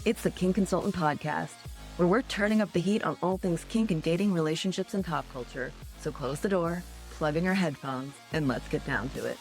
It's the Kink Consultant Podcast, where we're turning up the heat on all things kink and dating, relationships, and pop culture. So close the door, plug in your headphones, and let's get down to it.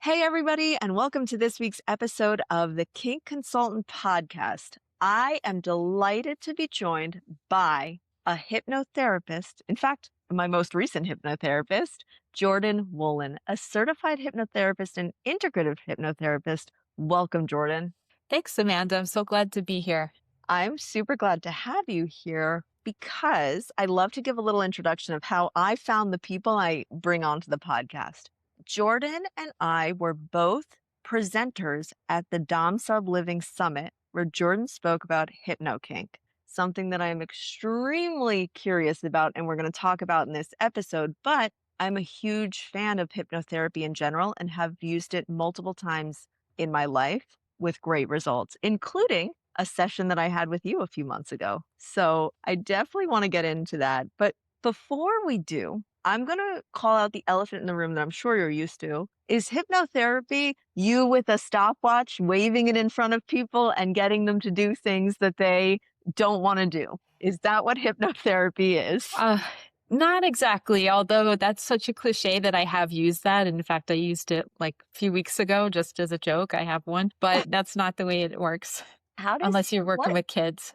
Hey, everybody, and welcome to this week's episode of the Kink Consultant Podcast. I am delighted to be joined by a hypnotherapist. In fact, my most recent hypnotherapist, Jordan Wolan, a certified hypnotherapist and integrative hypnotherapist. Welcome, Jordan. Thanks, Amanda. I'm so glad to be here. I'm super glad to have you here because I love to give a little introduction of how I found the people I bring onto the podcast. Jordan and I were both presenters at the Dom Sub Living Summit, where Jordan spoke about Hypnokink, something that I'm extremely curious about and we're going to talk about in this episode. But I'm a huge fan of hypnotherapy in general and have used it multiple times in my life with great results, including a session that I had with you a few months ago. So I definitely want to get into that. But before we do, I'm going to call out the elephant in the room that I'm sure you're used to. Is hypnotherapy you with a stopwatch, waving it in front of people and getting them to do things that they don't want to do? Is that what hypnotherapy is? Not exactly, although that's such a cliche that I have used that. And in fact, I used it like a few weeks ago just as a joke. I have one, but that's not the way it works. Unless you're working with kids.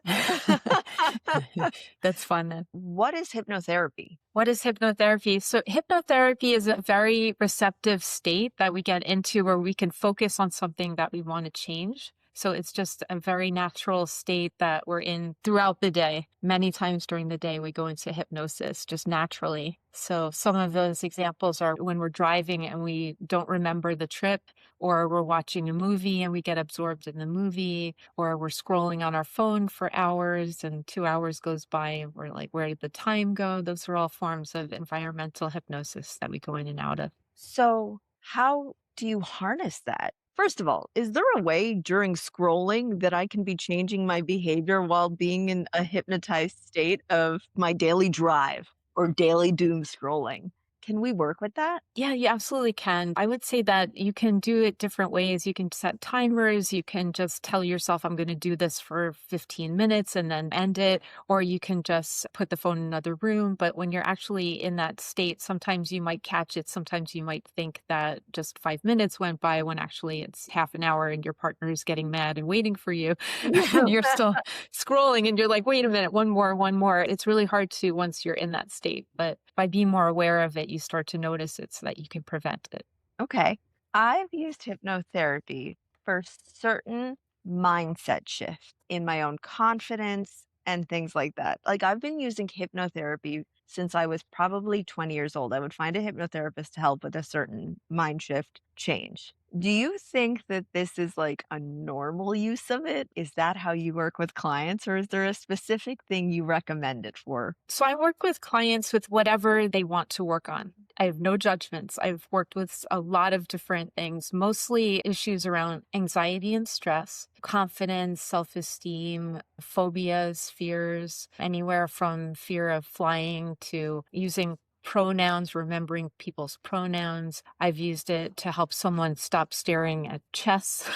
That's fun then. What is hypnotherapy? What is hypnotherapy? So hypnotherapy is a very receptive state that we get into where we can focus on something that we want to change. So it's just a very natural state that we're in throughout the day. Many times during the day, we go into hypnosis just naturally. So some of those examples are when we're driving and we don't remember the trip, or we're watching a movie and we get absorbed in the movie, or we're scrolling on our phone for hours and 2 hours goes by and we're like, where did the time go? Those are all forms of environmental hypnosis that we go in and out of. So how do you harness that? First of all, is there a way during scrolling that I can be changing my behavior while being in a hypnotized state of my daily drive or daily doom scrolling? Can we work with that? Yeah, you absolutely can. I would say that you can do it different ways. You can set timers. You can just tell yourself, I'm going to do this for 15 minutes and then end it. Or you can just put the phone in another room. But when you're actually in that state, sometimes you might catch it. Sometimes you might think that just 5 minutes went by when actually it's half an hour and your partner is getting mad and waiting for you. And you're still scrolling and you're like, wait a minute, one more. It's really hard to once you're in that state. But by being more aware of it, you start to notice it so that you can prevent it. Okay. I've used hypnotherapy for certain mindset shifts in my own confidence and things like that. Like I've been using hypnotherapy since I was probably 20 years old. I would find a hypnotherapist to help with a certain mind shift change. Do you think that this is like a normal use of it? Is that how you work with clients, or is there a specific thing you recommend it for? So I work with clients with whatever they want to work on. I have no judgments. I've worked with a lot of different things, mostly issues around anxiety and stress, confidence, self-esteem, phobias, fears, anywhere from fear of flying to using pronouns, remembering people's pronouns. I've used it to help someone stop staring at chests,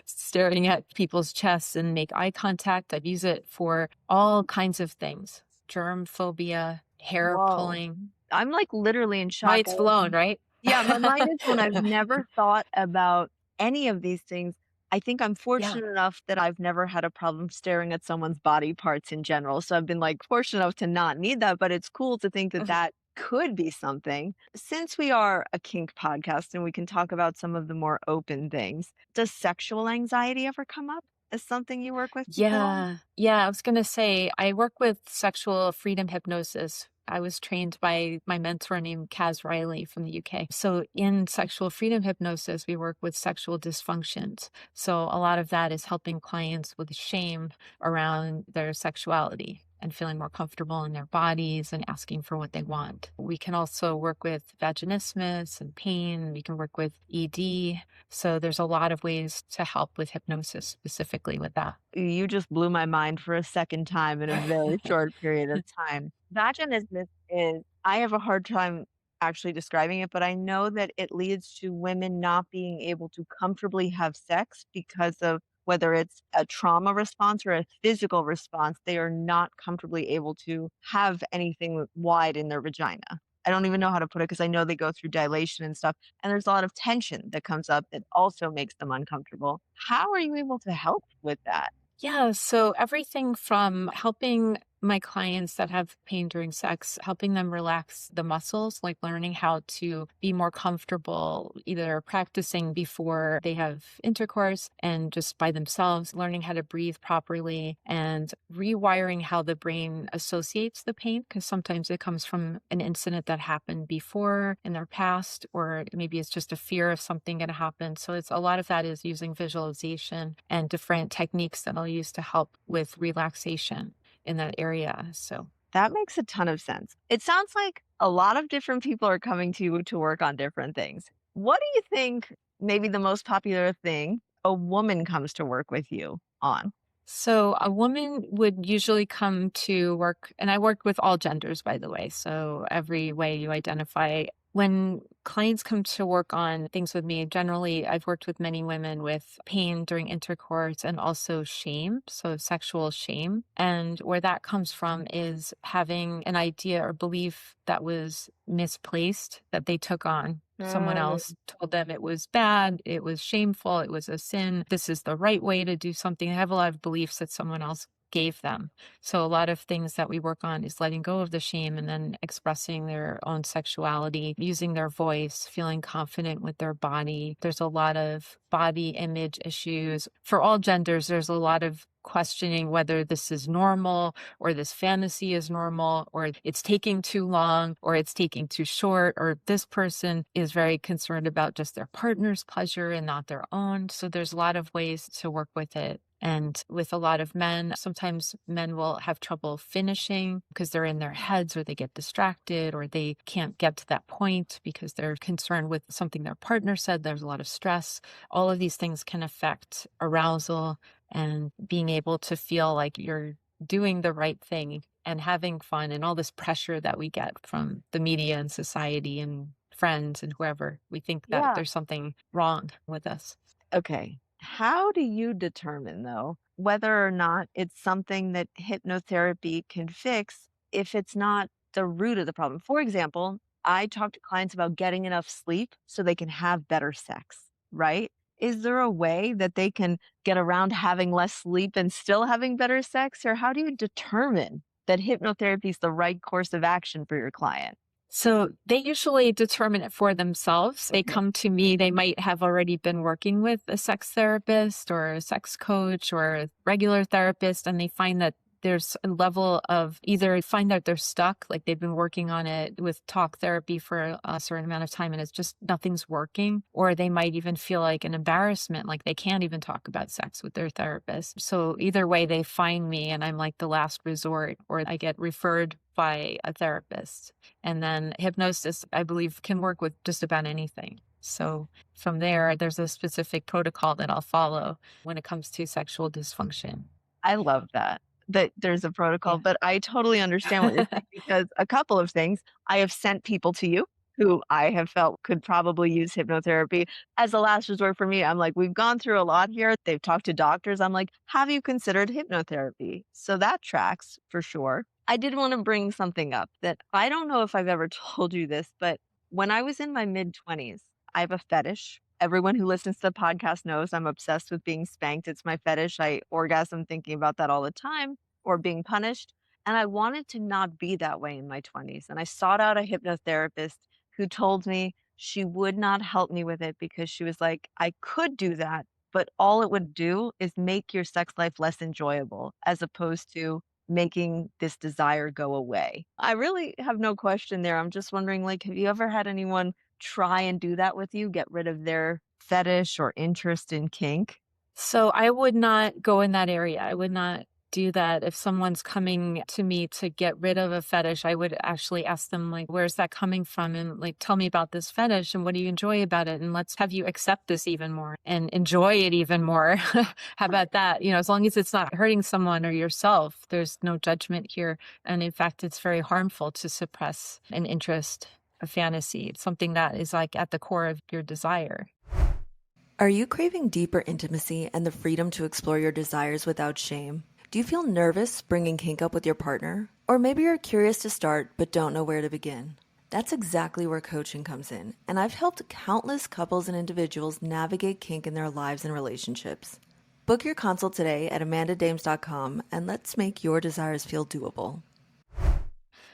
staring at people's chests and make eye contact. I've used it for all kinds of things. Germ phobia, hair pulling. I'm like literally in shock. Mind's blown, right? Yeah, my mind is blown. I've never thought about any of these things. I think I'm fortunate enough that I've never had a problem staring at someone's body parts in general. So I've been like fortunate enough to not need that, but it's cool to think that that could be something. Since we are a kink podcast and we can talk about some of the more open things, does sexual anxiety ever come up as something you work with? Yeah. I was going to say, I work with sexual freedom hypnosis. I was trained by my mentor named Kaz Riley from the UK. So in sexual freedom hypnosis, we work with sexual dysfunctions. So a lot of that is helping clients with shame around their sexuality and feeling more comfortable in their bodies and asking for what they want. We can also work with vaginismus and pain. We can work with ED. So there's a lot of ways to help with hypnosis specifically with that. You just blew my mind for a second time in a very short period of time. Vaginismus is, I have a hard time actually describing it, but I know that it leads to women not being able to comfortably have sex because of whether it's a trauma response or a physical response, they are not comfortably able to have anything wide in their vagina. I don't even know how to put it because I know they go through dilation and stuff, and there's a lot of tension that comes up that also makes them uncomfortable. How are you able to help with that? Yeah, so everything from helping my clients that have pain during sex, helping them relax the muscles, like learning how to be more comfortable, either practicing before they have intercourse and just by themselves, learning how to breathe properly and rewiring how the brain associates the pain, because sometimes it comes from an incident that happened before in their past, or maybe it's just a fear of something going to happen. So it's a lot of that is using visualization and different techniques that I'll use to help with relaxation in that area. So, That makes a ton of sense. It sounds like a lot of different people are coming to you to work on different things. What do you think maybe the most popular thing a woman comes to work with you on? so a woman would usually come to work, and I work with all genders, by the way. So every way you identify. When clients come to work on things with me, generally I've worked with many women with pain during intercourse and also shame, so sexual shame. And where that comes from is having an idea or belief that was misplaced that they took on. Someone else told them it was bad, it was shameful, it was a sin. This is the right way to do something. They have a lot of beliefs that someone else gave them. So a lot of things that we work on is letting go of the shame and then expressing their own sexuality, using their voice, feeling confident with their body. There's a lot of body image issues. For all genders, there's a lot of questioning whether this is normal or this fantasy is normal or it's taking too long or it's taking too short or this person is very concerned about just their partner's pleasure and not their own. So there's a lot of ways to work with it. And with a lot of men, sometimes men will have trouble finishing because they're in their heads or they get distracted or they can't get to that point because they're concerned with something their partner said. There's a lot of stress. All of these things can affect arousal and being able to feel like you're doing the right thing and having fun and all this pressure that we get from the media and society and friends and whoever. We think that Yeah. there's something wrong with us. Okay. How do you determine, though, whether or not it's something that hypnotherapy can fix if it's not the root of the problem? For example, I talk to clients about getting enough sleep so they can have better sex, right? Is there a way that they can get around having less sleep and still having better sex? Or how do you determine that hypnotherapy is the right course of action for your client? So they usually determine it for themselves. They Okay. come to me, they might have already been working with a sex therapist or a sex coach or a regular therapist, and they find that there's a level of either find that they're stuck, like they've been working on it with talk therapy for a certain amount of time and it's just nothing's working, or they might even feel like an embarrassment, like they can't even talk about sex with their therapist. So either way, they find me and I'm like the last resort, or I get referred by a therapist. And then hypnosis, I believe, can work with just about anything. So from there, there's a specific protocol that I'll follow when it comes to sexual dysfunction. I love that, that there's a protocol, Yeah. but I totally understand what you're saying because a couple of things, I have sent people to you who I have felt could probably use hypnotherapy as a last resort for me. I'm like, we've gone through a lot here. They've talked to doctors. I'm like, have you considered hypnotherapy? So that tracks for sure. I did want to bring something up that I don't know if I've ever told you this, but when I was in my mid 20s, I have a fetish. Everyone who listens to the podcast knows I'm obsessed with being spanked. It's my fetish. I orgasm thinking about that all the time or being punished. And I wanted to not be that way in my 20s. And I sought out a hypnotherapist who told me she would not help me with it because she was like, I could do that, but all it would do is make your sex life less enjoyable as opposed to making this desire go away. I really have no question there. I'm just wondering, like, have you ever had anyone try and do that with you, get rid of their fetish or interest in kink? So I would not go in that area. I would not do that. If someone's coming to me to get rid of a fetish, I would actually ask them, like, where's that coming from? And like, tell me about this fetish and what do you enjoy about it? And let's have you accept this even more and enjoy it even more. How about that? You know, as long as it's not hurting someone or yourself, there's no judgment here. And in fact, it's very harmful to suppress an interest. a fantasy. It's something that is like at the core of your desire. Are you craving deeper intimacy and the freedom to explore your desires without shame? Do you feel nervous bringing kink up with your partner? Or maybe you're curious to start but don't know where to begin? That's exactly where coaching comes in, and I've helped countless couples and individuals navigate kink in their lives and relationships. Book your consult today at amandadames.com and let's make your desires feel doable.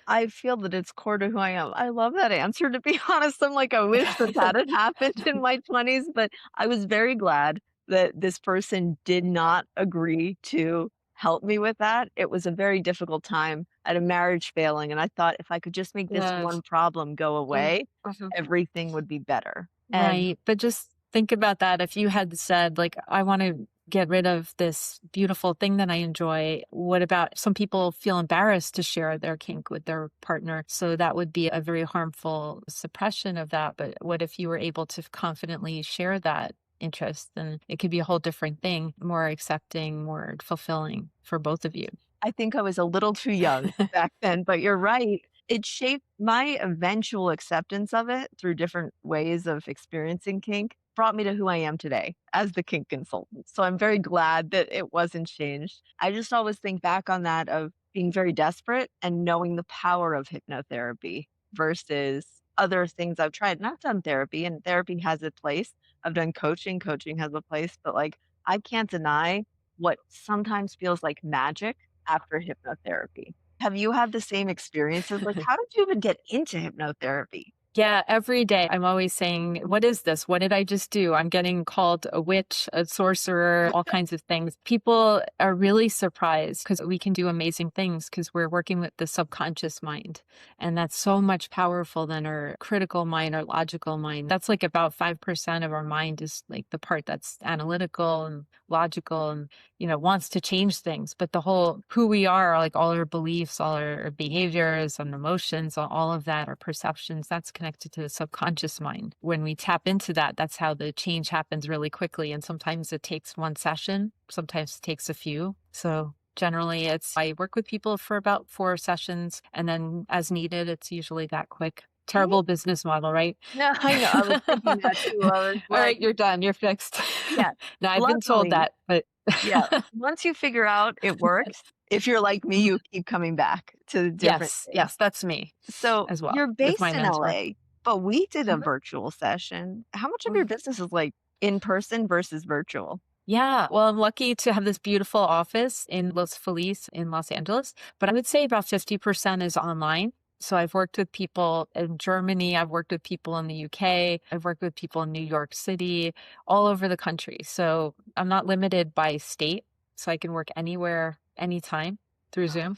I feel that it's core to who I am. I love that answer, to be honest. I'm like, I wish that that had happened in my 20s, but I was very glad that this person did not agree to help me with that. It was a very difficult time. I had a marriage failing, and I thought if I could just make this Yes. one problem go Mm, away, mhm. everything would be better. And Right. But just think about that. If you had said, like, I want to get rid of this beautiful thing that I enjoy, what about some people feel embarrassed to share their kink with their partner? So that would be a very harmful suppression of that. But what if you were able to confidently share that interest? Then it could be a whole different thing, more accepting, more fulfilling for both of you. I think I was a little too young back then, but you're right. It shaped my eventual acceptance of it through different ways of experiencing kink, brought me to who I am today as the kink consultant. So I'm very glad that it wasn't changed. I just always think back on that of being very desperate and knowing the power of hypnotherapy versus other things I've tried. And I've done therapy, and therapy has its place. I've done coaching, coaching has a place, but like I can't deny what sometimes feels like magic after hypnotherapy. Have you had the same experiences? Like, how did you even get into hypnotherapy? Yeah, every day I'm always saying, "What is this? What did I just do?" I'm getting called a witch, a sorcerer, all kinds of things. People are really surprised because we can do amazing things because we're working with the subconscious mind. And that's so much powerful than our critical mind, our logical mind. That's like about 5% of our mind is like the part that's analytical and logical and, wants to change things. But the whole who we are, like all our beliefs, all our behaviors and emotions, all of that, our perceptions, that's connected to the subconscious mind. When we tap into that, that's how the change happens really quickly. And sometimes it takes one session, sometimes it takes a few. So generally I work with people for about 4 sessions, and then as needed, it's usually that quick. Right? Terrible business model, right? No, I know. I was thinking that too. I was All like, right, you're done. You're fixed. yeah, No, I've been told luckily, that, but yeah. Once you figure out it works, if you're like me, you keep coming back to different yes, things. yes, that's me So as well you're with my based in mentor. LA, but we did a Mhm. virtual session. How much of your Mm. business is like in person versus virtual? Yeah, well, I'm lucky to have this beautiful office in Los Feliz in Los Angeles, but I would say about 50% is online. So I've worked with people in Germany, I've worked with people in the UK, I've worked with people in New York City, all over the country. So I'm not limited by state, so I can work anywhere, anytime through Zoom.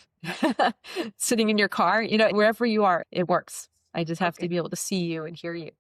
Sitting in your car, wherever you are, it works. I just have to Okay. be able to see you and hear you.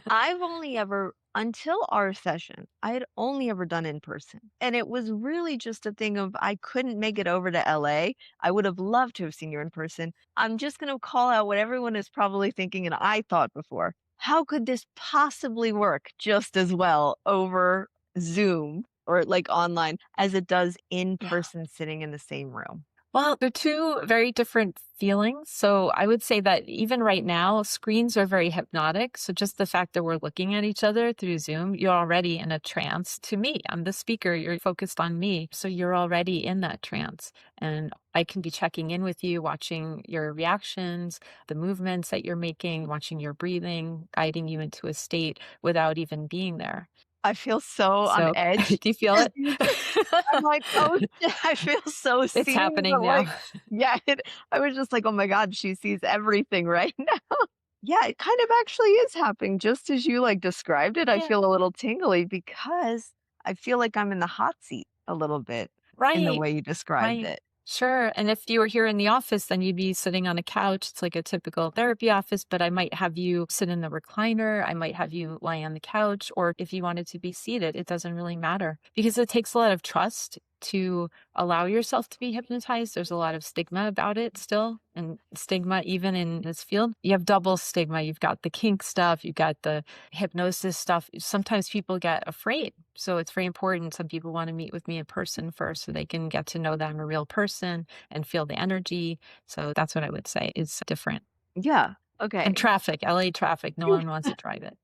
I've only ever until our session, I had only ever done in person. And it was really just a thing of I couldn't make it over to LA. I would have loved to have seen you in person. I'm just going to call out what everyone is probably thinking and I thought before. How could this possibly work just as well over Zoom or like online as it does in Yeah. person sitting in the same room? Well, they're two very different feelings. So I would say that even right now, screens are very hypnotic. So just the fact that we're looking at each other through Zoom, you're already in a trance. To me, I'm the speaker, you're focused on me. So you're already in that trance. And I can be checking in with you, watching your reactions, the movements that you're making, watching your breathing, guiding you into a state without even being there. I feel so on So edge do you feel as it? you I'm like, "Oh, shit." I feel so It's seen, happening but, now. like yeah, I was just like, "Oh my god, she sees everything right now." Yeah, it kind of actually is happening just as you, like, described it. I Yeah. feel a little tingly because I feel like I'm in the hot seat a little bit in the Right. way you described Right. it. Sure. And if you were here in the office, then you'd be sitting on a couch. It's like a typical therapy office, but I might have you sit in the recliner. I might have you lie on the couch, or if you wanted to be seated, it doesn't really matter because it takes a lot of trust to allow yourself to be hypnotized. There's a lot of stigma about it still, and stigma even in this field. You have double stigma. You've got the kink stuff, you've got the hypnosis stuff. Sometimes people get afraid. So it's very important. Some people want to meet with me in person first so they can get to know that I'm a real person and feel the energy. So that's what I would say is different. Yeah. And Okay. traffic, LA traffic, no one wants to drive it.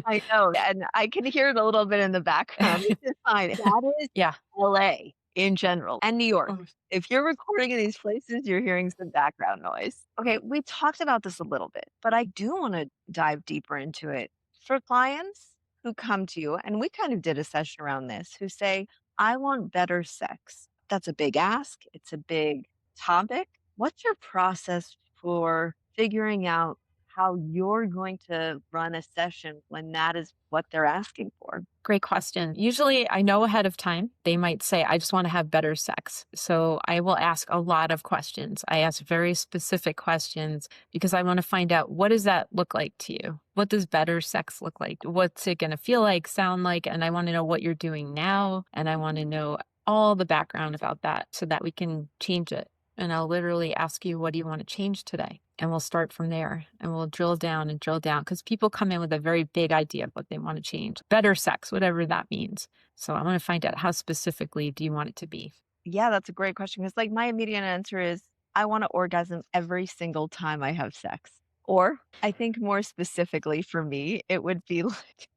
I know, and I can hear it a little bit in the background, which is fine. That is Yeah. LA in general and New York. Mm. If you're recording in these places, you're hearing some background noise. Okay, we talked about this a little bit, but I do want to dive deeper into it. For clients who come to you, and we kind of did a session around this, who say, I want better sex. That's a big ask, it's a big topic. What's your process for figuring out how you're going to run a session when that is what they're asking for? Great question. Usually I know ahead of time. They might say, I just want to have better sex. So I will ask a lot of questions. I ask very specific questions because I want to find out, what does that look like to you? What does better sex look like? What's it going to feel like, sound like? And I want to know what you're doing now. And I want to know all the background about that so that we can change it. And I'll literally ask you, what do you want to change today? And we'll start from there and we'll drill down because people come in with a very big idea of what they want to change. Better sex, whatever that means. So I want to find out, how specifically do you want it to be? Yeah, that's a great question. Because, like, my immediate answer is I want to orgasm every single time I have sex. Or I think more specifically for me, it would be like,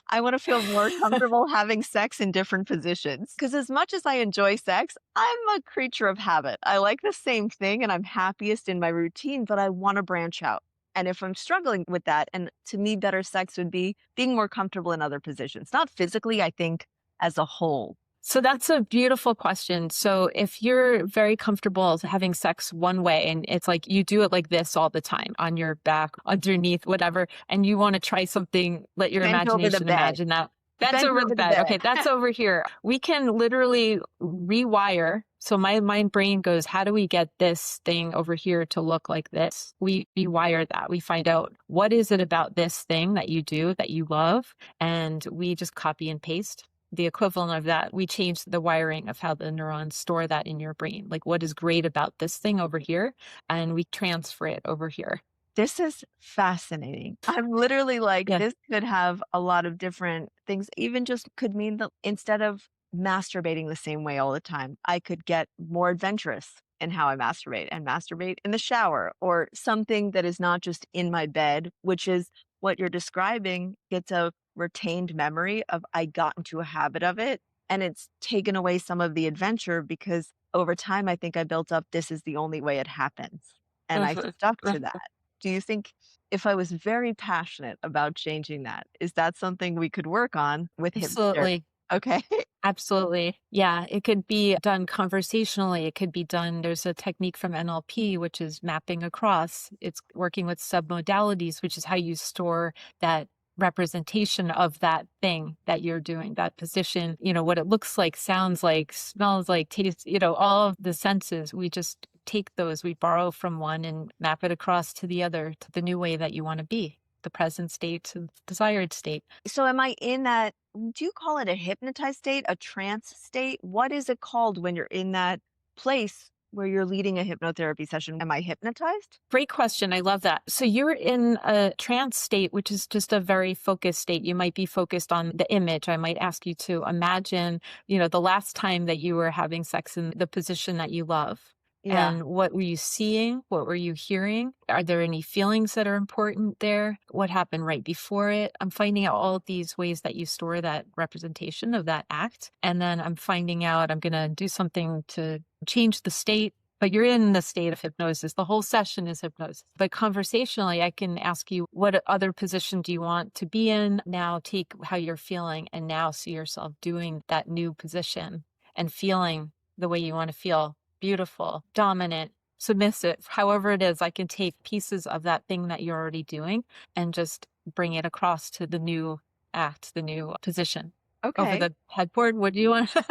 I want to feel more comfortable having sex in different positions. Because as much as I enjoy sex, I'm a creature of habit. I like the same thing and I'm happiest in my routine, but I want to branch out. And if I'm struggling with that, and to me, better sex would be being more comfortable in other positions, not physically, I think as a whole. So that's a beautiful question. So if you're very comfortable having sex one way and it's like you do it like this all the time, on your back, underneath, whatever, and you want to try something, let your Bent over the imagination bed. imagine that. That's Bent over the over the bed. bed. Okay, that's over here. We can literally rewire. So my brain goes, how do we get this thing over here to look like this? We rewire that. We find out, what is it about this thing that you do that you love? And we just copy and paste the equivalent of that. We change the wiring of how the neurons store that in your brain. Like, what is great about this thing over here? And we transfer it over here. This is fascinating. I'm literally like, Yeah. this could have a lot of different things. Even just could mean that instead of masturbating the same way all the time, I could get more adventurous in how I masturbate and masturbate in the shower, or something that is not just in my bed, which is what you're describing. It's a retained memory of, I got into a habit of it, and it's taken away some of the adventure because over time I think I built up, this is the only way it happens. And I Mhm. stuck to that. Do you think, if I was very passionate about changing that, is that something we could work on with hypnotherapy? Absolutely. Okay. Absolutely. Yeah. It could be done conversationally. It could be done. There's a technique from NLP, which is mapping across. It's working with submodalities, which is how you store that representation of that thing that you're doing, that position, what it looks like, sounds like, smells like, tastes, all of the senses. We just take those, we borrow from one and map it across to the other, to the new way that you want to be, the present state to the desired state. So am I in that, do you call it a hypnotized state, a trance state? What is it called when you're in that place where you're leading a hypnotherapy session? Am I hypnotized? Great question. I love that. So you're in a trance state, which is just a very focused state. You might be focused on the image. I might ask you to imagine, the last time that you were having sex in the position that you love. Yeah. And what were you seeing? What were you hearing? Are there any feelings that are important there? What happened right before it? I'm finding out all of these ways that you store that representation of that act. And then I'm finding out, I'm going to do something to change the state. But you're in the state of hypnosis. The whole session is hypnosis. But conversationally, I can ask you, what other position do you want to be in? Now take how you're feeling and now see yourself doing that new position and feeling the way you want to feel. Beautiful, dominant, submissive, however it is. I can take pieces of that thing that you're already doing and just bring it across to the new act, the new position. Over Okay. the headboard? What do you want? Like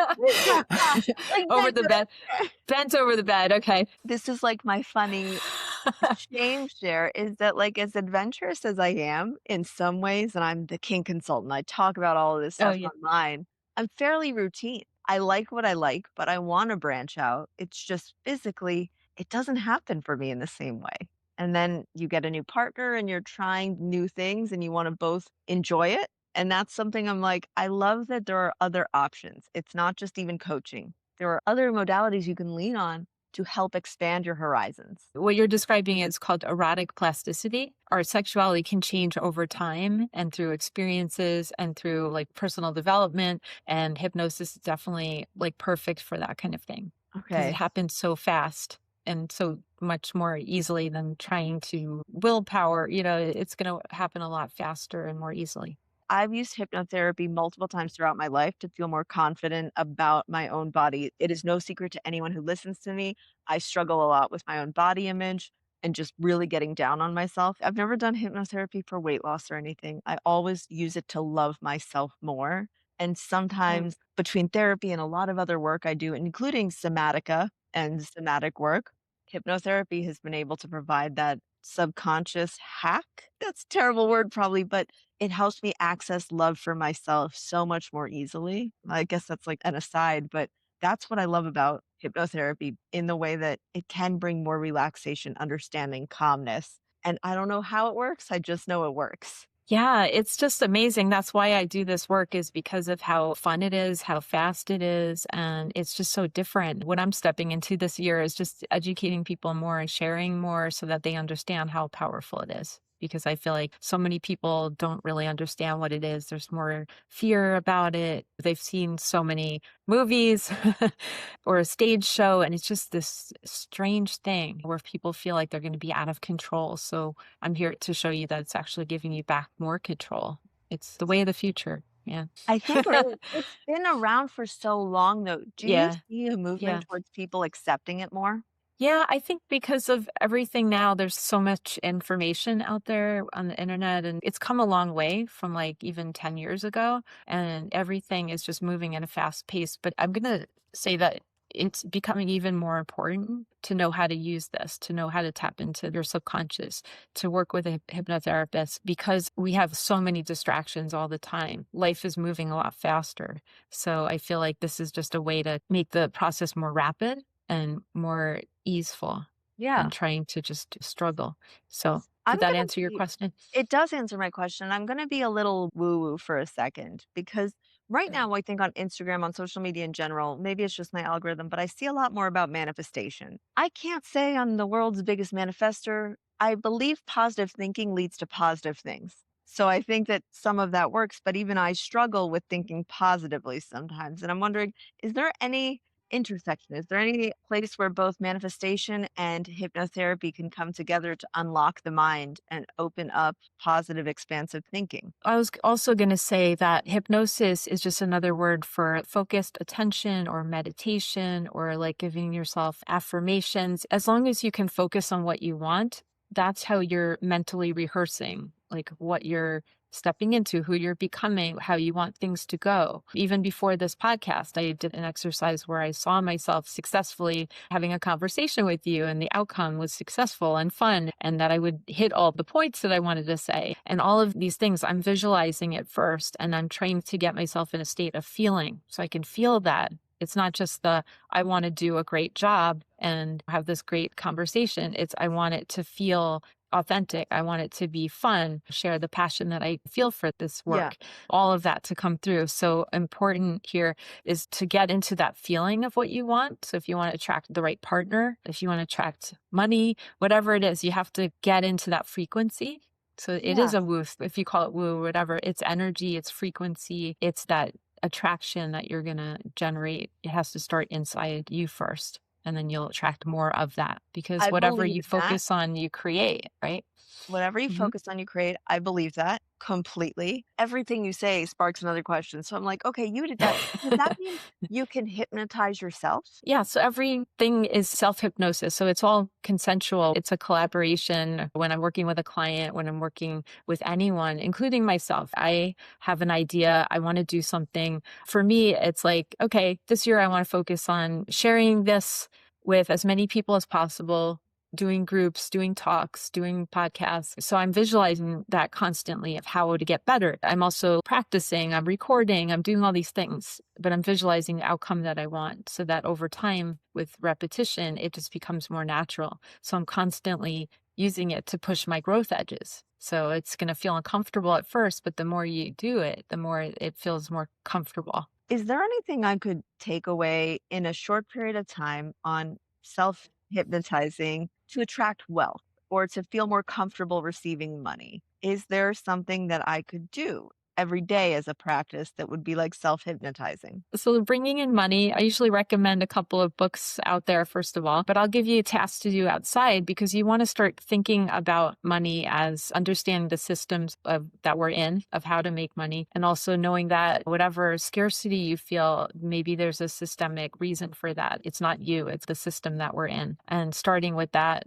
Over bent the bed. Bent over the bed. Okay. This is like my funny shame share, is that, like, as adventurous as I am in some ways, and I'm the kink consultant, I talk about all of this Oh, stuff yeah. online, I'm fairly routine. I like what I like, but I wanna branch out. It's just physically, it doesn't happen for me in the same way. And then you get a new partner and you're trying new things and you wanna both enjoy it, and that's something I'm like, I love that there are other options. It's not just even coaching. There are other modalities you can lean on to help expand your horizons. What you're describing is called erotic plasticity. Our sexuality can change over time and through experiences and through like personal development. And hypnosis is definitely like perfect for that kind of thing because it Okay. happens so fast and so much more easily than trying to willpower. It's going to happen a lot faster and more easily. I've used hypnotherapy multiple times throughout my life to feel more confident about my own body. It is no secret to anyone who listens to me. I struggle a lot with my own body image and just really getting down on myself. I've never done hypnotherapy for weight loss or anything. I always use it to love myself more. And Right. sometimes between therapy and a lot of other work I do, including somatica and somatic work, hypnotherapy has been able to provide that subconscious hack. That's a terrible word, probably, but it helps me access love for myself so much more easily. I guess that's like an aside, but that's what I love about hypnotherapy in the way that it can bring more relaxation, understanding, calmness. And I don't know how it works. I just know it works. Yeah, it's just amazing. That's why I do this work is because of how fun it is, how fast it is, and it's just so different. What I'm stepping into this year is just educating people more and sharing more so that they understand how powerful it is. Because I feel like so many people don't really understand what it is. There's more fear about it. They've seen so many movies or a stage show, and it's just this strange thing where people feel like they're going to be out of control. So I'm here to show you that it's actually giving you back more control. It's the way of the future. Yeah. I think it's been around for so long, though. Do you Yeah. see a Yeah. movement towards people accepting it more? Yeah, I think because of everything now, there's so much information out there on the internet, and it's come a long way from like even 10 years ago, and everything is just moving at a fast pace. But I'm going to say that it's becoming even more important to know how to use this, to know how to tap into your subconscious, to work with a hypnotherapist because we have so many distractions all the time. Life is moving a lot faster. So I feel like this is just a way to make the process more rapid and more easeful than Yeah. trying to just struggle. So, I'm did that gonna answer your be question? It does answer my question. I'm gonna be a little woo-woo for a second because right Mm. now I think on Instagram, on social media in general, maybe it's just my algorithm, but I see a lot more about manifestation. I can't say I'm the world's biggest manifester. I believe positive thinking leads to positive things. So I think that some of that works, but even I struggle with thinking positively sometimes. And I'm wondering, is there any intersection? Is there any place where both manifestation and hypnotherapy can come together to unlock the mind and open up positive, expansive thinking? I was also going to say that hypnosis is just another word for focused attention or meditation or like giving yourself affirmations. As long as you can focus on what you want, that's how you're mentally rehearsing, like what you're stepping into, who you're becoming, how you want things to go. Even before this podcast, I did an exercise where I saw myself successfully having a conversation with you, and the outcome was successful and fun, and that I would hit all the points that I wanted to say. And all of these things, I'm visualizing it first, and I'm trying to get myself in a state of feeling so I can feel that. It's not just I want to do a great job and have this great conversation. It's, I want it to feel authentic. I want it to be fun, share the passion that I feel for this Yeah. work, all of that to come through. So important here is to get into that feeling of what you want. So if you want to attract the right partner, if you want to attract money, whatever it is, you have to get into that frequency. So it is Yeah. a woo, if you call it woo, whatever, it's energy, it's frequency, it's that attraction that you're going to generate. It has to start inside you first, and then you'll attract more of that because I whatever believe you that. focus on, you create, right? Whatever you Mhm. focus on, you create. I believe that completely. Everything you say sparks another question. So I'm like, okay, you did that. Does that mean you can hypnotize yourself? Yeah, so everything is self hypnosis. So it's all consensual. It's a collaboration. When I'm working with a client, when I'm working with anyone, including myself, I have an idea. I want to do something. For me, it's like, okay, this year I want to focus on sharing this with as many people as possible, doing groups, doing talks, doing podcasts. So I'm visualizing that constantly of how to get better. I'm also practicing, I'm recording, I'm doing all these things, but I'm visualizing the outcome that I want so that over time with repetition, it just becomes more natural. So I'm constantly using it to push my growth edges. So it's going to feel uncomfortable at first, but the more you do it, the more it feels more comfortable. Is there anything I could take away in a short period of time on self hypnotizing to attract wealth or to feel more comfortable receiving money. Is there something that I could do every day as a practice that would be like self hypnotizing? So bringing in money, I usually recommend a couple of books out there, first of all, but I'll give you a task to do outside because you want to start thinking about money as understanding the systems that we're in, of how to make money, and also knowing that whatever scarcity you feel, maybe there's a systemic reason for that. It's not you, it's the system that we're in. And starting with that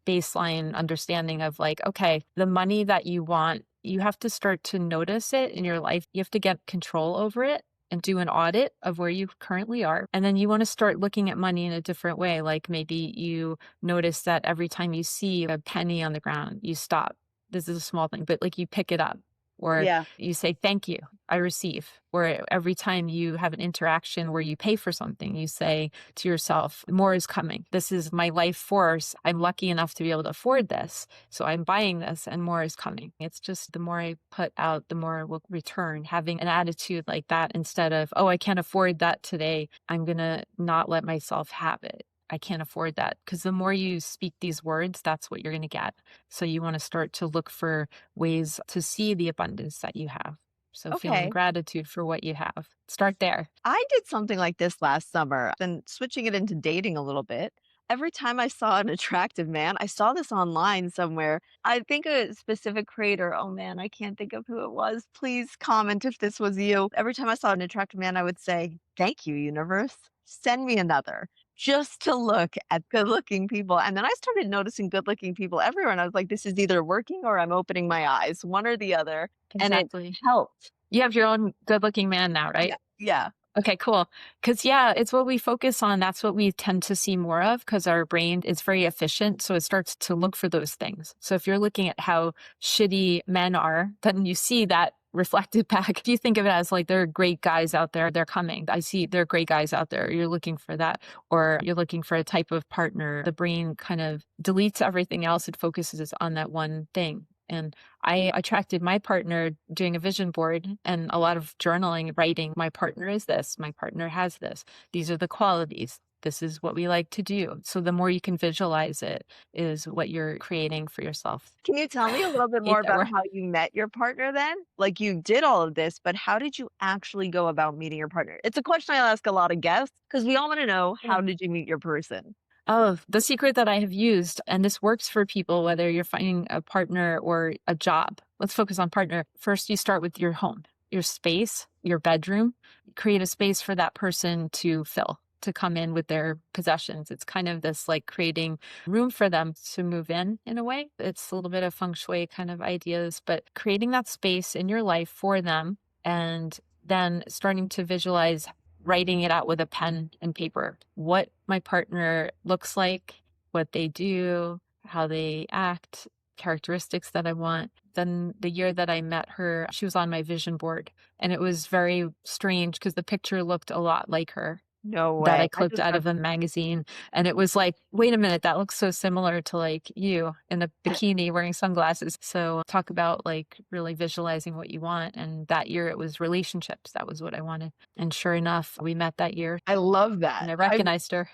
baseline understanding of like, okay, the money that you want, you have to start to notice it in your life. You have to get control over it and do an audit of where you currently are. And then you want to start looking at money in a different way. Like maybe you notice that every time you see a penny on the ground, you stop. This is a small thing, but like you pick it up or Yeah. you say, thank you, I receive. Or every time you have an interaction where you pay for something, you say to yourself, more is coming. This is my life force. I'm lucky enough to be able to afford this. So I'm buying this and more is coming. It's just the more I put out, the more will return. Having an attitude like that instead of, oh, I can't afford that today, I'm going to not let myself have it. I can't afford that. Because the more you speak these words, that's what you're going to get. So you want to start to look for ways to see the abundance that you have. So feeling Okay. gratitude for what you have. Start there. I did something like this last summer, then switching it into dating a little bit. Every time I saw an attractive man, I saw this online somewhere. I think a specific creator, oh man, I can't think of who it was. Please comment if this was you. Every time I saw an attractive man, I would say, thank you, universe. Send me another. Just to look at good looking people. And then I started noticing good looking people everywhere. And I was like, this is either working or I'm opening my eyes, one or the other. And it Exactly. helped. You have your own good looking man now, right? Yeah. Yeah. Okay, cool. Because, yeah, it's what we focus on. That's what we tend to see more of because our brain is very efficient. So it starts to look for those things. So if you're looking at how shitty men are, then you see that reflected back. If you think of it as like, there are great guys out there, they're coming. I see there are great guys out there. You're looking for that. Or you're looking for a type of partner. The brain kind of deletes everything else. It focuses on that one thing. And I attracted my partner doing a vision board and a lot of journaling, writing, my partner is this, my partner has this. These are the qualities. This is what we like to do. So the more you can visualize it is what you're creating for yourself. Can you tell me a little bit more Hate that about word. how you met your partner then? Like you did all of this, but how did you actually go about meeting your partner? It's a question I ask a lot of guests because we all want to know, how did you meet your person? Oh, the secret that I have used, and this works for people, whether you're finding a partner or a job. Let's focus on partner. First, you start with your home, your space, your bedroom. Create a space for that person to fill, to come in with their possessions. It's kind of this like creating room for them to move in a way. It's a little bit of feng shui kind of ideas, but creating that space in your life for them and then starting to visualize writing it out with a pen and paper, what my partner looks like, what they do, how they act, characteristics that I want. Then the year that I met her, she was on my vision board. And it was very strange because the picture looked a lot like her No that I way. I clipped just out got of a magazine. And it was like, wait a minute, that looks so similar to like you in a bikini wearing sunglasses. So talk about like really visualizing what you want. And that year it was relationships. That was what I wanted. And sure enough, we met that year I love and that. I recognized her.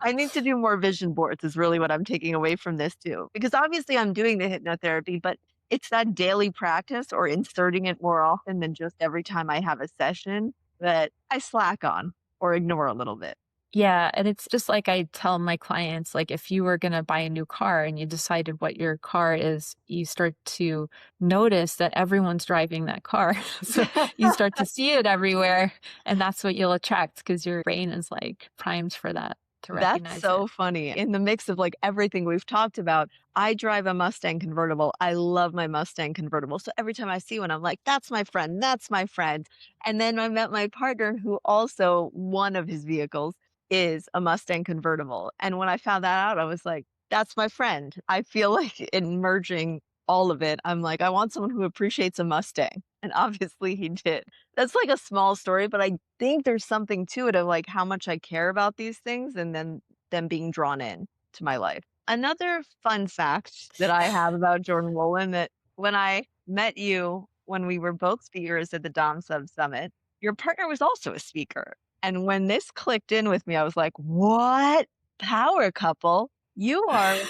I need to do more vision boards is really what I'm taking away from this too. Because obviously I'm doing the hypnotherapy, but it's that daily practice or inserting it more often than just every time I have a session that I slack on or ignore a little bit. Yeah. And it's just like I tell my clients, like if you were going to buy a new car and you decided what your car is, you start to notice that everyone's driving that car. So you start to see it everywhere. And that's what you'll attract because your brain is like primed for that to That's recognize it. so funny. In the mix of like everything we've talked about, I drive a Mustang convertible. I love my Mustang convertible. So every time I see one, I'm like, that's my friend. That's my friend. And then I met my partner who also one of his vehicles is a Mustang convertible. And when I found that out, I was like, that's my friend. I feel like in merging all of it, I'm like, I want someone who appreciates a Mustang. And obviously he did. That's like a small story, but I think there's something to it of like how much I care about these things and then them being drawn in to my life. Another fun fact that I have about Jordan Wolan that when I met you when we were both speakers at the Dom Sub Summit, your partner was also a speaker. And when this clicked in with me, I was like, what? power couple. You are,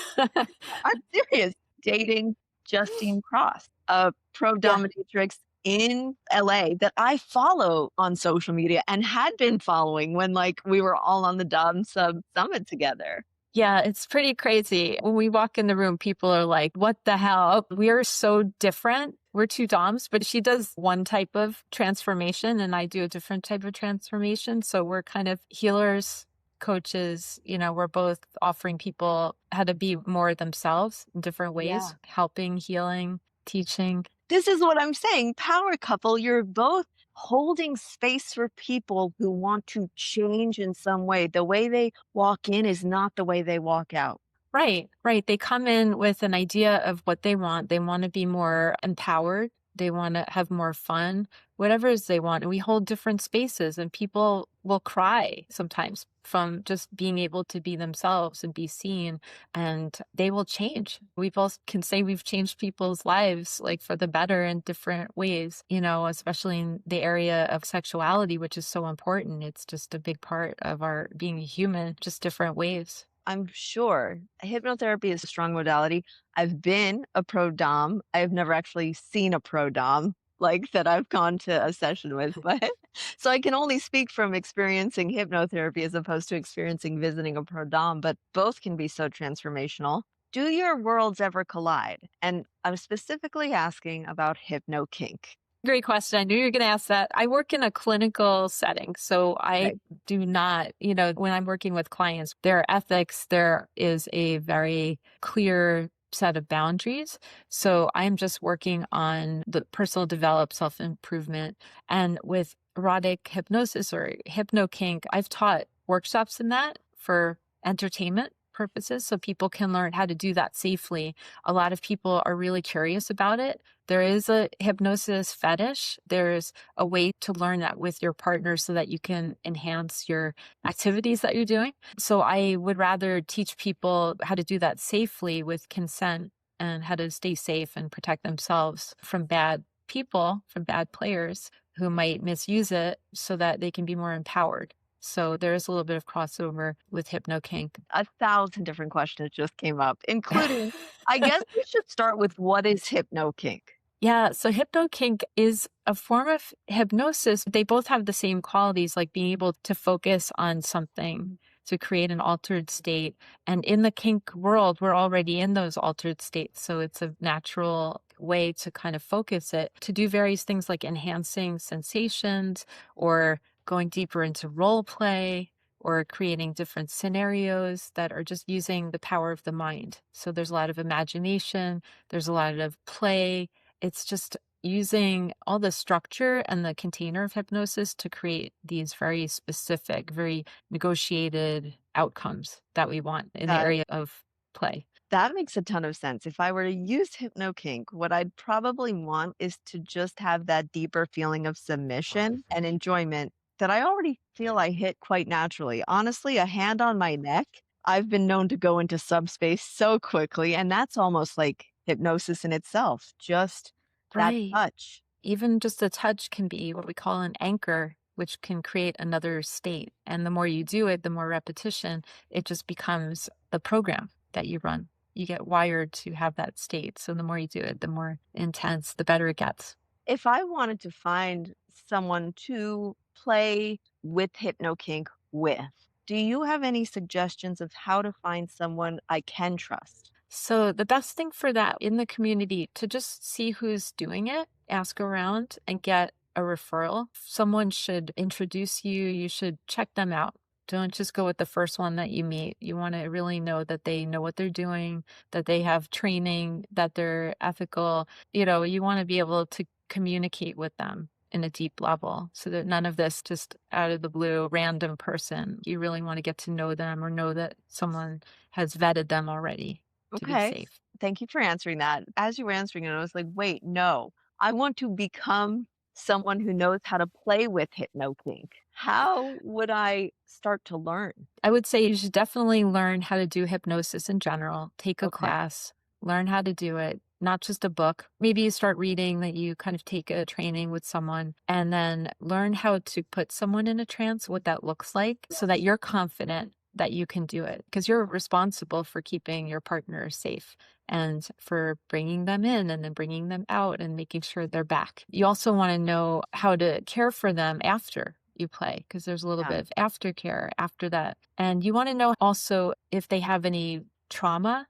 I'm serious, dating Justine Cross, a pro Yeah. dominatrix in LA that I follow on social media and had been following when like we were all on the Dom Sub Summit together. Yeah, it's pretty crazy. When we walk in the room, people are like, what the hell? We are so different. We're two DOMs, but she does one type of transformation and I do a different type of transformation. So we're kind of healers, coaches, we're both offering people how to be more themselves in different Yeah. ways, helping, healing, teaching. This is what I'm saying. Power couple, you're both holding space for people who want to change in some way. The way they walk in is not the way they walk out. Right, right. They come in with an idea of what they want. They want to be more empowered. They want to have more fun, whatever it is they want. And we hold different spaces, and people will cry sometimes from just being able to be themselves and be seen, and they will change. We both can say we've changed people's lives like for the better in different ways, especially in the area of sexuality, which is so important. It's just a big part of our being a human, just different ways. I'm sure hypnotherapy is a strong modality. I've been a pro dom. I've never actually seen a pro dom like that I've gone to a session with, but so I can only speak from experiencing hypnotherapy as opposed to experiencing visiting a pro dom, but both can be so transformational. Do your worlds ever collide? And I'm specifically asking about hypnokink. Great question. I knew you were going to ask that. I work in a clinical setting, so I Okay. do not, when I'm working with clients, there are ethics, there is a very clear set of boundaries. So I'm just working on the personal develop self-improvement. And with erotic hypnosis or hypnokink, I've taught workshops in that for entertainment purposes so people can learn how to do that safely. A lot of people are really curious about it. There is a hypnosis fetish. There's a way to learn that with your partner so that you can enhance your activities that you're doing. So I would rather teach people how to do that safely with consent and how to stay safe and protect themselves from bad people, from bad players who might misuse it so that they can be more empowered. So there is a little bit of crossover with Hypnokink. 1,000 different questions just came up, including, I guess we should start with what is hypnokink? Yeah, so Hypnokink is a form of hypnosis. They both have the same qualities, like being able to focus on something to create an altered state. And in the kink world, we're already in those altered states. So it's a natural way to kind of focus it, to do various things like enhancing sensations or going deeper into role play or creating different scenarios that are just using the power of the mind. So there's a lot of imagination, there's a lot of play. It's just using all the structure and the container of hypnosis to create these very specific, very negotiated outcomes that we want in the That area of play. that makes a ton of sense. If I were to use hypnokink, what I'd probably want is to just have that deeper feeling of submission and enjoyment that I already feel I hit quite naturally. Honestly, a hand on my neck, I've been known to go into subspace so quickly, and that's almost like hypnosis in itself, just that Right. touch. Even just a touch can be what we call an anchor, which can create another state. And the more you do it, the more repetition, it just becomes the program that you run. You get wired to have that state. So the more you do it, the more intense, the better it gets. If I wanted to find someone to play with hypnokink with, do you have any suggestions of how to find someone I can trust? So the best thing for that in the community to just see who's doing it, ask around and get a referral. Someone should introduce you. You should check them out. Don't just go with the first one that you meet. You want to really know that they know what they're doing, that they have training, that they're ethical. You want to be able to communicate with them in a deep level so that none of this just out of the blue random person. You really want to get to know them or know that someone has vetted them already to be Okay. safe. Thank you for answering that. As you were answering it, I was like, wait, no, I want to become someone who knows how to play with hypnokink. How would I start to learn? I would say you should definitely learn how to do hypnosis in general. Take a Okay. class, learn how to do it, not just a book. Maybe you start reading that you kind of take a training with someone and then learn how to put someone in a trance, what that looks like, so that you're confident that you can do it, because you're responsible for keeping your partner safe and for bringing them in and then bringing them out and making sure they're back. You also want to know how to care for them after you play, because there's a little Yeah. bit of aftercare after that. And you want to know also if they have any trauma,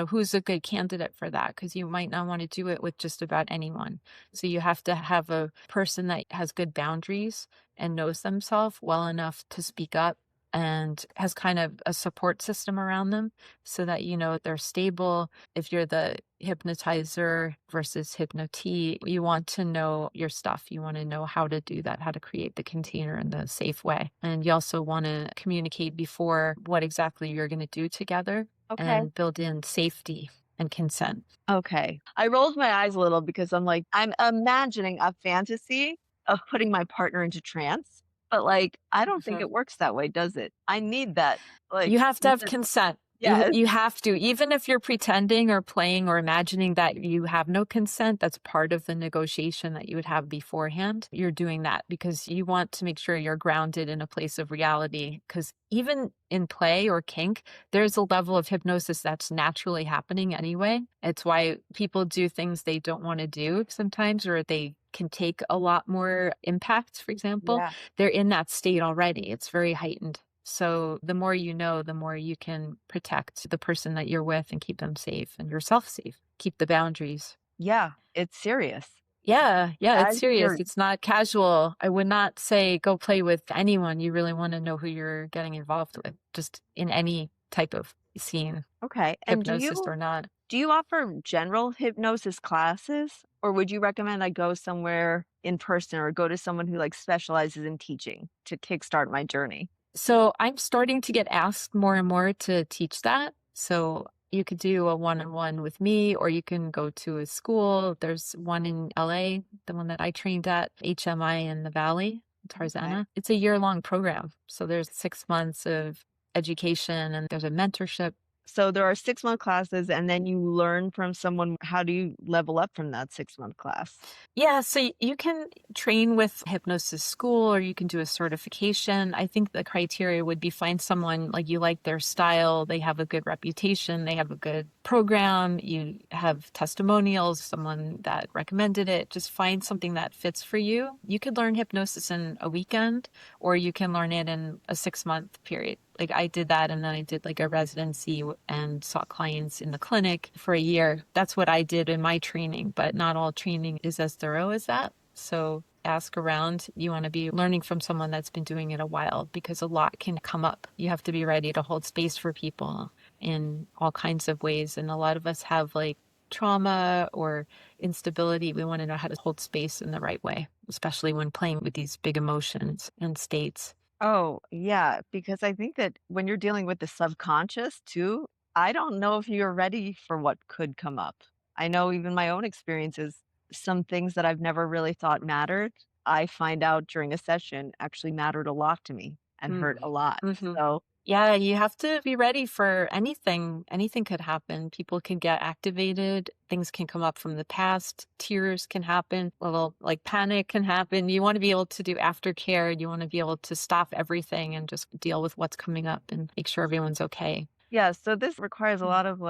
who's a good candidate for that, because you might not want to do it with just about anyone. So you have to have a person that has good boundaries and knows themselves well enough to speak up and has kind of a support system around them so that they're stable. If you're the hypnotizer versus hypnotee, you want to know your stuff. You want to know how to do that, how to create the container in the safe way. And you also want to communicate before what exactly you're going to do together Okay. and build in safety and consent. Okay. I rolled my eyes a little because I'm imagining a fantasy of putting my partner into trance, but I don't think Mhm. it works that way, does it? I need that, You have to have consent. consent. You Yes. you have to, even if you're pretending or playing or imagining that you have no consent, that's part of the negotiation that you would have beforehand. You're doing that because you want to make sure you're grounded in a place of reality. Because even in play or kink, there's a level of hypnosis that's naturally happening anyway. It's why people do things they don't want to do sometimes, or they can take a lot more impact, for example. Yeah. They're in that state already. It's very heightened. So the more you know, the more you can protect the person that you're with and keep them safe and yourself safe. Keep the boundaries. Yeah. It's serious. Yeah, it's As serious. serious. It's not casual. I would not say go play with anyone. You really want to know who you're getting involved with, just in any type of scene, Okay. And hypnosis or not. do you offer general hypnosis classes, or would you recommend I go somewhere in person or go to someone who specializes in teaching to kickstart my journey? So I'm starting to get asked more and more to teach that. So you could do a one-on-one with me, or you can go to a school. There's one in LA, the one that I trained at, HMI in the Valley, Okay. Tarzana. It's a year-long program. So there's 6 months of education and there's a mentorship. So there are 6-month classes, and then you learn from someone. How do you level up from that 6-month class? Yeah, so you can train with hypnosis school or you can do a certification. I think the criteria would be find someone like you like their style, they have a good reputation, they have a good program, you have testimonials, someone that recommended it. Just find something that fits for you. You could learn hypnosis in a weekend or you can learn it in a 6-month period. Like I did that and then I did like a residency and saw clients in the clinic for a year. That's what I did in my training, but not all training is as thorough as that. So ask around. You want to be learning from someone that's been doing it a while because a lot can come up. You have to be ready to hold space for people in all kinds of ways. And a lot of us have like trauma or instability. We want to know how to hold space in the right way, especially when playing with these big emotions and states. Oh, yeah, because I think that when you're dealing with the subconscious too, I don't know if you're ready for what could come up. I know even my own experiences, some things that I've never really thought mattered, I find out during a session actually mattered a lot to me and hurt a lot. Mm-hmm. So, Yeah, you have to be ready for anything. Anything could happen. People can get activated. Things can come up from the past. Tears can happen. Little like panic can happen. You want to be able to do aftercare. You want to be able to stop everything and just deal with what's coming up and make sure everyone's okay. yeah, so this requires a Mm. lot of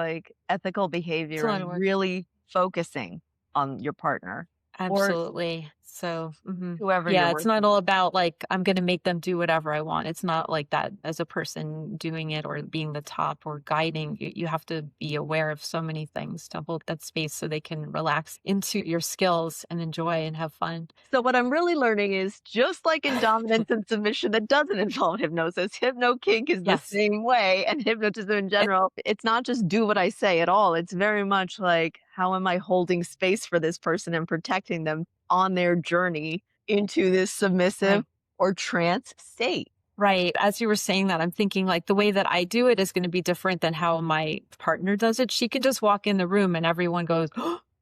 ethical It's a behavior lot of and work. really focusing on your partner or Absolutely. So, whoever you're yeah, it's not working. all about like, I'm going to make them do whatever I want. It's not like that as a person doing it or being the top or guiding. You have to be aware of so many things to hold that space so they can relax into your skills and enjoy and have fun. So what I'm really learning is just like in dominance and submission that doesn't involve hypnosis, hypnokink is the Yes. same way. And hypnotism in It, general, it's not just do what I say at all. It's very much like, how am I holding space for this person and protecting them on their journey into this submissive right. or trance state? Right. As you were saying that, I'm thinking like the way that I do it is going to be different than how my partner does it. She could just walk in the room and everyone goes,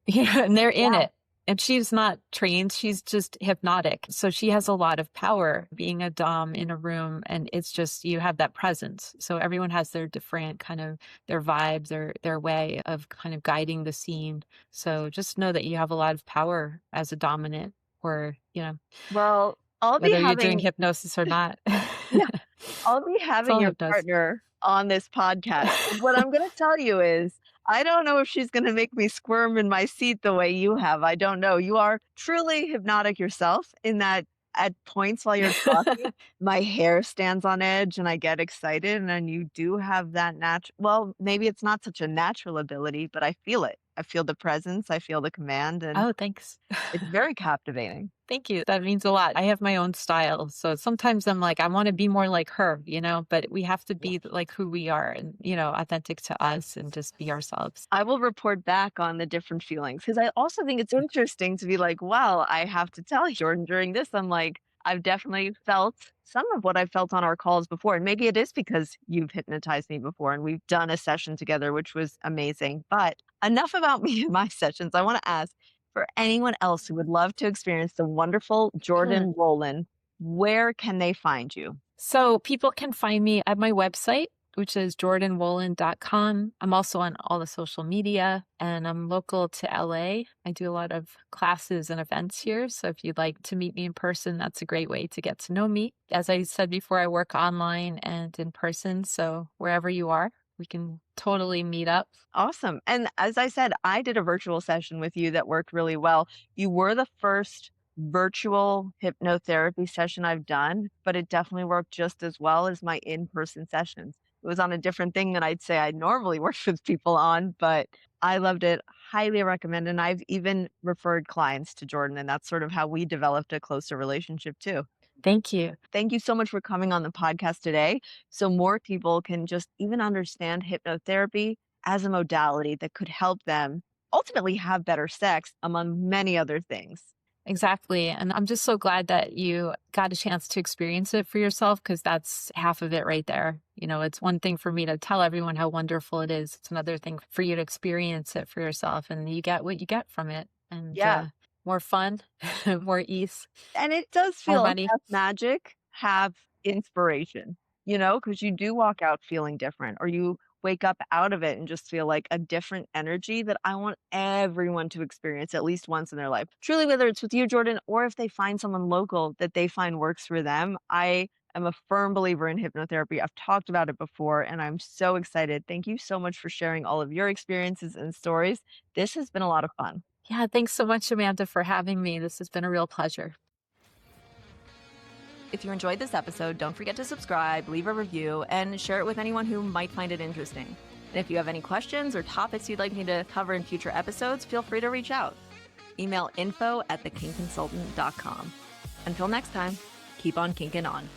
yeah, and they're in Yeah. it. And she's not trained. She's just hypnotic. So she has a lot of power being a dom in a room. And it's just, you have that presence. So everyone has their different kind of their vibes or their way of kind of guiding the scene. So just know that you have a lot of power as a dominant or, Well, I'll be whether you're doing having hypnosis or not. yeah. I'll be It's having all your hypnosis. partner on this podcast. And what I'm gonna tell you is, I don't know if she's gonna make me squirm in my seat the way you have. I don't know. You are truly hypnotic yourself in that at points while you're talking, my hair stands on edge and I get excited, and then you do have that well, maybe it's not such a natural ability, but I feel it. I feel the presence, I feel the command, and Oh, thanks. it's very captivating. Thank you. That means a lot. I have my own style. So sometimes I'm like, I want to be more like her, but we have to be like who we are and, authentic to us and just be ourselves. I will report back on the different feelings because I also think it's interesting to be like, well, I have to tell you, Jordan, during this, I'm like, I've definitely felt some of what I felt on our calls before. And maybe it is because you've hypnotized me before and we've done a session together, which was amazing. But enough about me and my sessions. I want to ask for anyone else who would love to experience the wonderful Jordan Wolan, where can they find you? So people can find me at my website, which is jordanwolan.com. I'm also on all the social media and I'm local to LA. I do a lot of classes and events here. So if you'd like to meet me in person, that's a great way to get to know me. As I said before, I work online and in person. So wherever you are, we can totally meet up. Awesome. And as I said, I did a virtual session with you that worked really well. You were the first virtual hypnotherapy session I've done, but it definitely worked just as well as my in-person sessions. It was on a different thing than I'd say I normally work with people on, but I loved it. Highly recommend. And I've even referred clients to Jordan, and that's sort of how we developed a closer relationship too. Thank you. Thank you so much for coming on the podcast today so more people can just even understand hypnotherapy as a modality that could help them ultimately have better sex, among many other things. Exactly. And I'm just so glad that you got a chance to experience it for yourself because that's half of it right there. It's one thing for me to tell everyone how wonderful it is. It's another thing for you to experience it for yourself and you get what you get from it. And Yeah. more fun, more ease, And it does more feel money. half magic, half inspiration, because you do walk out feeling different or you wake up out of it and just feel like a different energy that I want everyone to experience at least once in their life. Truly, whether it's with you, Jordan, or if they find someone local that they find works for them, I am a firm believer in hypnotherapy. I've talked about it before and I'm so excited. Thank you so much for sharing all of your experiences and stories. This has been a lot of fun. Yeah, thanks so much, Amanda, for having me. This has been a real pleasure. If you enjoyed this episode, don't forget to subscribe, leave a review, and share it with anyone who might find it interesting. And if you have any questions or topics you'd like me to cover in future episodes, feel free to reach out. Email info@thekinkconsultant.com. Until next time, keep on kinking on.